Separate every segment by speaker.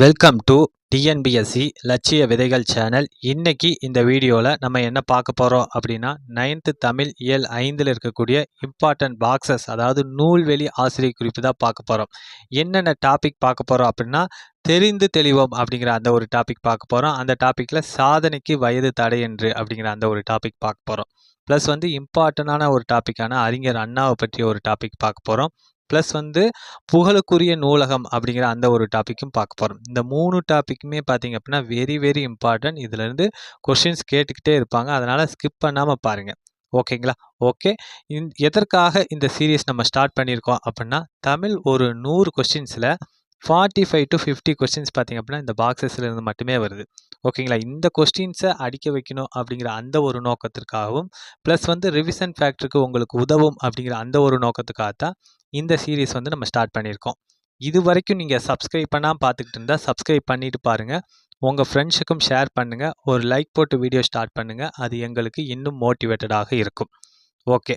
Speaker 1: Welcome to TNPSC லட்சிய விதைகள் channel. இன்னைக்கு இந்த வீடியோவில் நம்ம என்ன பார்க்க போகிறோம் அப்படின்னா 9th தமிழ் இயல் 5ல் இருக்கக்கூடிய இம்பார்ட்டன்ட் பாக்ஸஸ், அதாவது நூல்வெளி ஆசிரியர் குறிப்பு தான் பார்க்க போகிறோம். என்னென்ன டாபிக் பார்க்க போகிறோம் அப்படின்னா தெரிந்து தெளிவோம் அப்படிங்கிற அந்த ஒரு டாபிக் பார்க்க போகிறோம். அந்த டாப்பிக்கில் சாதனைக்கு வயது தடை என்று அப்படிங்கிற அந்த ஒரு டாபிக் பார்க்க போகிறோம். ப்ளஸ் இம்பார்ட்டண்டான ஒரு டாப்பிக்கான அறிஞர் அண்ணாவை பற்றிய ஒரு டாபிக் பார்க்க போகிறோம். ப்ளஸ் புகழுக்குரிய நூலகம் அப்படிங்கிற அந்த ஒரு டாப்பிக்கும் பார்க்க போகிறோம். இந்த 3 டாப்பிக்குமே பார்த்தீங்க அப்படின்னா வெரி வெரி இம்பார்ட்டன்ட். இதுலேருந்து கொஷின்ஸ் கேட்டுக்கிட்டே இருப்பாங்க, அதனால் ஸ்கிப் பண்ணாமல் பாருங்கள். ஓகேங்களா? ஓகே, எதற்காக இந்த சீரீஸ் நம்ம ஸ்டார்ட் பண்ணியிருக்கோம் அப்படின்னா தமிழ் ஒரு 100 கொஸ்டின்ஸில் 45 to 50 கொஸ்டின்ஸ் பார்த்திங்க அப்படின்னா இந்த பாக்ஸஸில் இருந்து மட்டுமே வருது. ஓகேங்களா? இந்த கொஸ்டின்ஸை அடிக்க வைக்கணும் அப்படிங்கிற அந்த ஒரு நோக்கத்திற்காகவும் ப்ளஸ் ரிவிஷன் ஃபேக்டருக்கு உங்களுக்கு உதவும் அப்படிங்கிற அந்த ஒரு நோக்கத்துக்காக தான் இந்த சீரீஸ் நம்ம ஸ்டார்ட் பண்ணியிருக்கோம். இது வரைக்கும் நீங்கள் சப்ஸ்கிரைப் பண்ணாமல் பார்த்துக்கிட்டு இருந்தால் சப்ஸ்கிரைப் பண்ணிவிட்டு பாருங்கள். உங்கள் ஃப்ரெண்ட்ஸுக்கும் ஷேர் பண்ணுங்கள். ஒரு லைக் போட்டு வீடியோ ஸ்டார்ட் பண்ணுங்கள். அது எங்களுக்கு இன்னும் மோட்டிவேட்டடாக இருக்கும். ஓகே,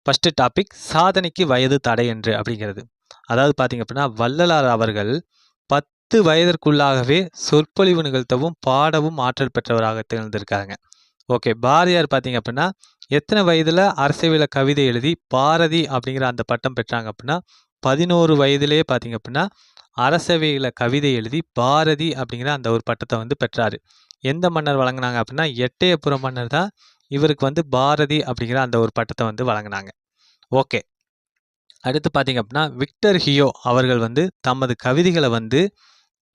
Speaker 1: ஃபஸ்ட்டு டாபிக் சாதனைக்கு வயது தடை என்று அப்படிங்கிறது. அதாவது பார்த்திங்க அப்படின்னா வள்ளலார் அவர்கள் 10 வயதிற்குள்ளாகவே சொற்பொழிவு நிகழ்த்தவும் பாடவும் ஆற்றல் பெற்றவராக திகழ்ந்திருக்காங்க. ஓகே, பாரதியார் பார்த்திங்க அப்படின்னா எத்தனை வயதில் அரசியல கவிதை எழுதி பாரதி அப்படிங்கிற அந்த பட்டம் பெற்றாங்க அப்படின்னா 11 வயதிலே பார்த்திங்க அப்படின்னா அரசவையில் கவிதை எழுதி பாரதி அப்படிங்கிற அந்த ஒரு பட்டத்தை பெற்றார். எந்த மன்னர் வழங்கினாங்க அப்படின்னா எட்டயபுரம் மன்னர் தான் இவருக்கு பாரதி அப்படிங்கிற அந்த ஒரு பட்டத்தை வழங்கினாங்க. ஓகே, அடுத்து பார்த்திங்க அப்படின்னா விக்டர் ஹியோ அவர்கள் தமது கவிதைகளை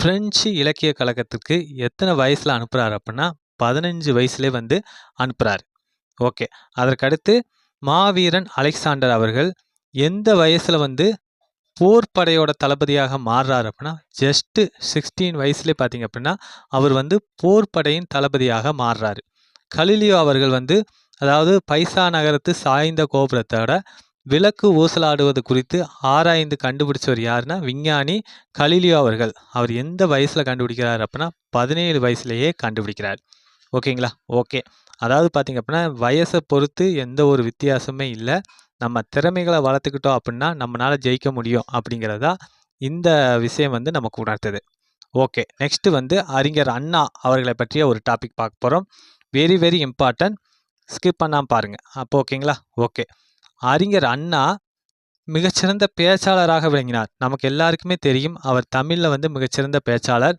Speaker 1: பிரெஞ்சு இலக்கிய கழகத்துக்கு எத்தனை வயசில் அனுப்புகிறார் அப்படின்னா 15 வயசுலே அனுப்புகிறார். ஓகே, அதற்கடுத்து மாவீரன் அலெக்சாண்டர் அவர்கள் எந்த வயசில் போர்ப்படையோட தளபதியாக மாறுறார் அப்படின்னா ஜஸ்ட்டு 16 வயசுலேயே பார்த்திங்க அப்படின்னா அவர் போர்ப்படையின் தளபதியாக மாறுறாரு. கலிலியோ அவர்கள் அதாவது பைசா நகரத்து சாய்ந்த கோபுரத்தோட விளக்கு ஊசலாடுவது குறித்து ஆராய்ந்து கண்டுபிடிச்சவர் யாருன்னா விஞ்ஞானி கலிலியோ அவர்கள். அவர் எந்த வயசில் கண்டுபிடிக்கிறார் அப்படின்னா 17 வயசுலேயே கண்டுபிடிக்கிறார். ஓகேங்களா? ஓகே, அதாவது பார்த்திங்க அப்படின்னா வயசை பொறுத்து எந்த ஒரு வித்தியாசமே இல்லை. நம்ம திறமைகளை வளர்த்துக்கிட்டோம் அப்படின்னா நம்மளால் ஜெயிக்க முடியும் அப்படிங்கிறதா இந்த விஷயம் நமக்கு உணர்த்துது. ஓகே, நெக்ஸ்ட்டு அறிஞர் அண்ணா அவர்களை பற்றிய ஒரு டாபிக் பார்க்க போகிறோம். வெரி வெரி இம்பார்ட்டன்ட், ஸ்கிப் பண்ணாமல் பாருங்கள். அப்போ ஓகேங்களா? ஓகே, அறிஞர் அண்ணா மிகச்சிறந்த பேச்சாளராக விளங்கினார். நமக்கு எல்லாருக்குமே தெரியும் அவர் தமிழில் மிகச்சிறந்த பேச்சாளர்.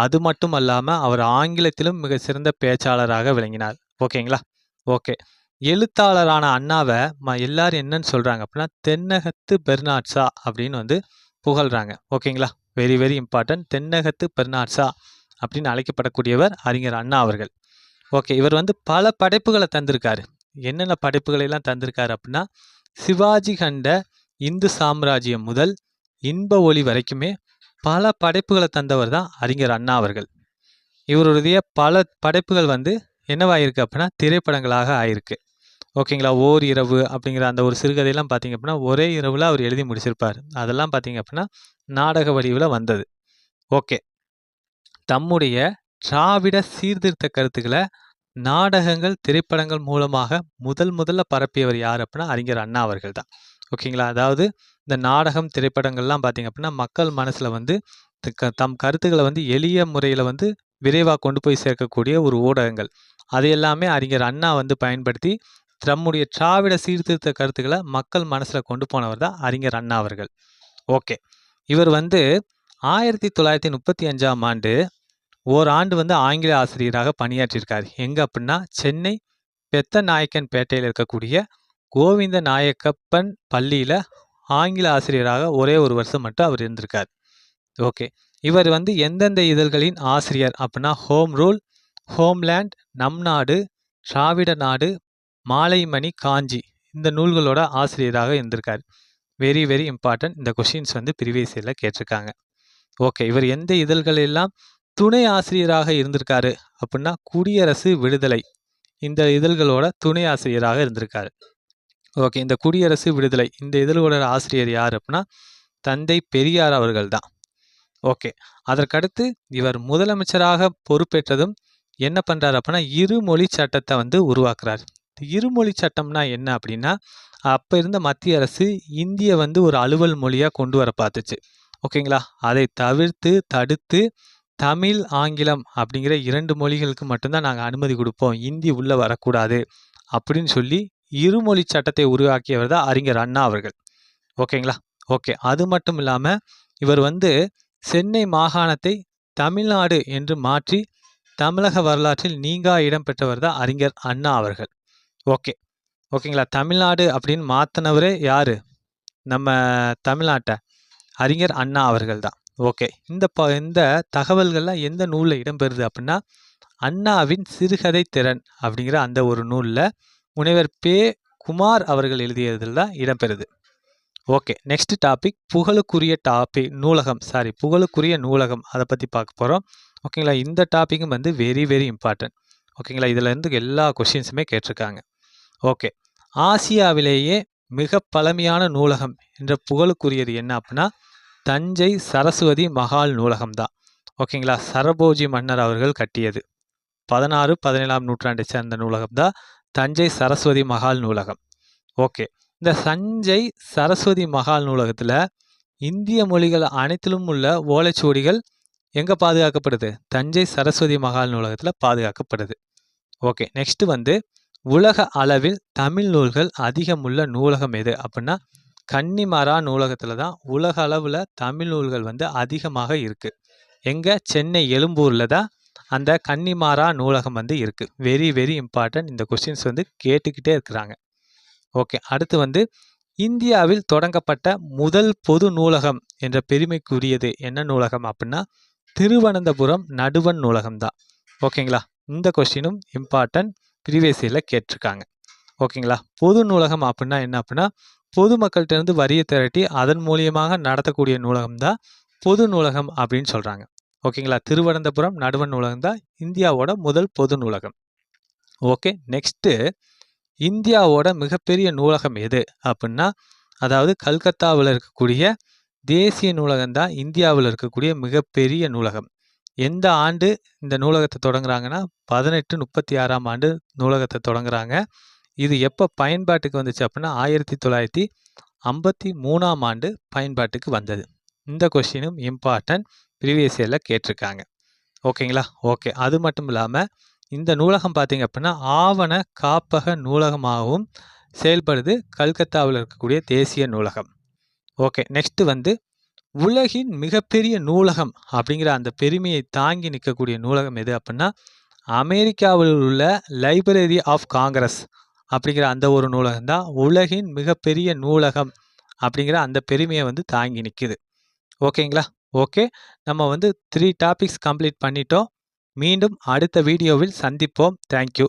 Speaker 1: அது மட்டும் அல்லாமல் அவர் ஆங்கிலத்திலும் மிகச்சிறந்த பேச்சாளராக விளங்கினார். ஓகேங்களா? ஓகே, எழுத்தாளரான அண்ணாவை எல்லாரும் என்னன்னு சொல்கிறாங்க அப்படின்னா தென்னகத்து பெர்னாட்ஷா அப்படின்னு புகழ்கிறாங்க. ஓகேங்களா? வெரி வெரி இம்பார்ட்டன்ட், தென்னகத்து பெர்னாட்ஷா அப்படின்னு அழைக்கப்படக்கூடியவர் அறிஞர் அண்ணா அவர்கள். ஓகே, இவர் பல படைப்புகளை தந்திருக்காரு. என்னென்ன படைப்புகளை எல்லாம் தந்திருக்காரு அப்படின்னா சிவாஜி கண்ட இந்து சாம்ராஜ்யம் முதல் இன்ப ஒளி வரைக்குமே பல படைப்புகளை தந்தவர் தான் அறிஞர் அண்ணா அவர்கள். இவருடைய பல படைப்புகள் என்னவாயிருக்கு அப்படின்னா திரைப்படங்களாக ஆயிருக்கு. ஓகேங்களா? ஓர் இரவு அப்படிங்கிற அந்த ஒரு சிறுகதையெல்லாம் பார்த்திங்க அப்படின்னா ஒரே இரவில் அவர் எழுதி முடிச்சிருப்பார். அதெல்லாம் பார்த்திங்க அப்படின்னா நாடக வடிவில் வந்தது. ஓகே, தம்முடைய திராவிட சீர்திருத்த கருத்துக்களை நாடகங்கள் திரைப்படங்கள் மூலமாக முதல்ல பரப்பியவர் யார் அப்படின்னா அறிஞர் அண்ணா அவர்கள் தான். ஓகேங்களா? அதாவது இந்த நாடகம் திரைப்படங்கள்லாம் பார்த்திங்க அப்படின்னா மக்கள் மனசில் தம் கருத்துக்களை எளிய முறையில் விரைவாக கொண்டு போய் சேர்க்கக்கூடிய ஒரு ஊடகங்கள். அதையெல்லாமே அறிஞர் அண்ணா பயன்படுத்தி தம்முடைய திராவிட சீர்திருத்த கருத்துக்களை மக்கள் மனசில் கொண்டு போனவர் தான் அறிஞர் அண்ணா அவர்கள். ஓகே, இவர் 1935ஆம் ஆண்டு ஓராண்டு ஆங்கில ஆசிரியராக பணியாற்றியிருக்கார். எங்கே அப்படின்னா சென்னை பெத்தநாயக்கன் பேட்டையில் இருக்கக்கூடிய கோவிந்த நாயக்கப்பன் பள்ளியில் ஆங்கில ஆசிரியராக ஒரே ஒரு வருஷம் மட்டும் அவர் இருந்திருக்கார். ஓகே, இவர் எந்தெந்த இதழ்களின் ஆசிரியர் அப்படின்னா ஹோம் ரூல், ஹோம்லேண்ட், நம் நாடு, திராவிட நாடு, மாலைமணி, காஞ்சி இந்த நூல்களோட ஆசிரியராக இருந்திருக்கார். வெரி வெரி இம்பார்ட்டன்ட், இந்த கொஷின்ஸ் ப்ரீவியஸ் இயரில் கேட்டிருக்காங்க. ஓகே, இவர் எந்த இதழ்கள் எல்லாம் துணை ஆசிரியராக இருந்திருக்காரு அப்படின்னா குடியரசு விடுதலை இந்த இதழ்களோட துணை ஆசிரியராக இருந்திருக்காரு. ஓகே, இந்த குடியரசு விடுதலை இந்த இதழோட ஆசிரியர் யார் அப்படின்னா தந்தை பெரியார் அவர்கள் தான். ஓகே, அதற்கடுத்து இவர் முதலமைச்சராக பொறுப்பேற்றதும் என்ன பண்ணுறாரு அப்படின்னா இருமொழி சட்டத்தை உருவாக்குறார். இருமொழி சட்டம்னா என்ன அப்படின்னா அப்போ இருந்த மத்திய அரசு இந்திய ஒரு அலுவல் மொழியாக கொண்டு வர பார்த்துச்சு. ஓகேங்களா? அதை தவிர்த்து, தடுத்து தமிழ், ஆங்கிலம் அப்படிங்கிற 2 மொழிகளுக்கு மட்டும் தான் நாங்க அனுமதி குடுப்போம். இந்தி உள்ள வரக்கூடாது அப்படின்னு சொல்லி இருமொழி சட்டத்தை உருவாக்கியவர் தான் அறிஞர் அண்ணா அவர்கள். ஓகேங்களா? ஓகே. அது மட்டும் இல்லாம இவர் வந்து சென்னை மாகாணத்தை தமிழ்நாடு என்று மாற்றி தமிழக வரலாற்றில் நீங்கா இடம் பெற்றவர் தான் அறிஞர் அண்ணா அவர்கள். ஓகே. ஓகேங்களா? தமிழ்நாடு அப்படின்னு மாத்துனவரே யாரு? நம்ம தமிழ்நாட்ட அறிஞர் அண்ணா அவர்கள் தான். ஓகே. இந்த தகவல்கள்லாம் எந்த நூல்ல இடம்பெறுது அப்படின்னா, அண்ணாவின் சிறுகதை திறன் அப்படிங்கிற அந்த ஒரு நூல்ல முனைவர் பெ. குமார் அவர்கள் எழுதியதில் தான் இடம்பெறுது. ஓகே. நெக்ஸ்ட் டாபிக் புகழுக்குரிய நூலகம் அதை பற்றி பார்க்க போகிறோம். ஓகேங்களா? இந்த டாப்பிக்கும் வந்து வெரி வெரி இம்பார்ட்டன்ட். ஓகேங்களா? இதில் இருந்து எல்லா கொஷின்ஸுமே கேட்டிருக்காங்க. ஓகே. ஆசியாவிலேயே மிக பழமையான நூலகம் என்ற புகழுக்குரியது என்ன அப்படின்னா, தஞ்சை சரஸ்வதி மகால் நூலகம் தான். ஓகேங்களா? சரபோஜி மன்னர் அவர்கள் கட்டியது. 16, 17ஆம் நூற்றாண்டை சேர்ந்த நூலகம் தான் தஞ்சை சரஸ்வதி மகால் நூலகம். ஓகே. இந்த தஞ்சை சரஸ்வதி மகால் நூலகத்தில் இந்திய மொழிகள் அனைத்திலும் உள்ள ஓலைச்சுவடிகள் எங்கே பாதுகாக்கப்படுது? தஞ்சை சரஸ்வதி மகால் நூலகத்தில் பாதுகாக்கப்படுது. ஓகே. நெக்ஸ்ட் வந்து உலக அளவில் தமிழ் நூல்கள் அதிகமுள்ள நூலகம் எது அப்படின்னா, கன்னிமரா நூலகத்தில் தான் உலக அளவில் தமிழ் நூல்கள் வந்து அதிகமாக இருக்குது. எங்கே? சென்னை எழும்பூரில் தான் அந்த கன்னிமாரா நூலகம் வந்து இருக்குது. Very very important. இந்த கொஸ்டின்ஸ் வந்து கேட்டுக்கிட்டே இருக்கிறாங்க. ஓகே. அடுத்து வந்து இந்தியாவில் தொடங்கப்பட்ட முதல் பொது நூலகம் என்ற பெருமைக்குரியது என்ன நூலகம் அப்படின்னா, திருவனந்தபுரம் நடுவண் நூலகம் தான். ஓகேங்களா? இந்த கொஸ்டினும் இம்பார்ட்டன்ட். ப்ரீவியஸ் இயரில் கேட்டிருக்காங்க. ஓகேங்களா? பொது நூலகம் அப்படின்னா என்ன அப்படின்னா, பொதுமக்கள்கிட்ட இருந்து வரியை திரட்டி அதன் மூலியமாக நடத்தக்கூடிய நூலகம் தான் பொது நூலகம் அப்படின்னு சொல்கிறாங்க. ஓகேங்களா? திருவனந்தபுரம் நடுவண் நூலகம் தான் இந்தியாவோட முதல் பொது நூலகம். ஓகே. நெக்ஸ்ட்டு இந்தியாவோட மிகப்பெரிய நூலகம் எது அப்படின்னா, அதாவது கல்கத்தாவில் இருக்கக்கூடிய தேசிய நூலகம் தான் இந்தியாவில் இருக்கக்கூடிய மிகப்பெரிய நூலகம். எந்த ஆண்டு இந்த நூலகத்தை தொடங்குறாங்கன்னா, 1836ஆம் ஆண்டு நூலகத்தை தொடங்குறாங்க. இது எப்போ பயன்பாட்டுக்கு வந்துச்சு அப்படின்னா, 1953ஆம் ஆண்டு பயன்பாட்டுக்கு வந்தது. இந்த கொஸ்டினும் இம்பார்ட்டன்ட். ப்ரீவியஸ் இயரில் கேட்டிருக்காங்க. ஓகேங்களா? ஓகே. அது மட்டும் இல்லாமல் இந்த நூலகம் பார்த்தீங்க அப்படின்னா, ஆவண காப்பக நூலகமாகவும் செயல்படுது கல்கத்தாவில் இருக்கக்கூடிய தேசிய நூலகம். ஓகே. நெக்ஸ்ட் வந்து உலகின் மிகப்பெரிய நூலகம் அப்படிங்கிற அந்த பெருமையை தாங்கி நிற்கக்கூடிய நூலகம் எது அப்படின்னா, அமெரிக்காவில் உள்ள லைப்ரரி ஆஃப் காங்கிரஸ் அப்படிங்கிற அந்த ஒரு நூலகம் தான் உலகின் மிகப்பெரிய நூலகம் அப்படிங்கிற அந்த பெருமையை வந்து தாங்கி நிற்குது. ஓகேங்களா? ஓகே. நம்ம வந்து 3 டாபிக்ஸ் கம்ப்ளீட் பண்ணிட்டோம். மீண்டும் அடுத்த வீடியோவில் சந்திப்போம். தேங்க்யூ.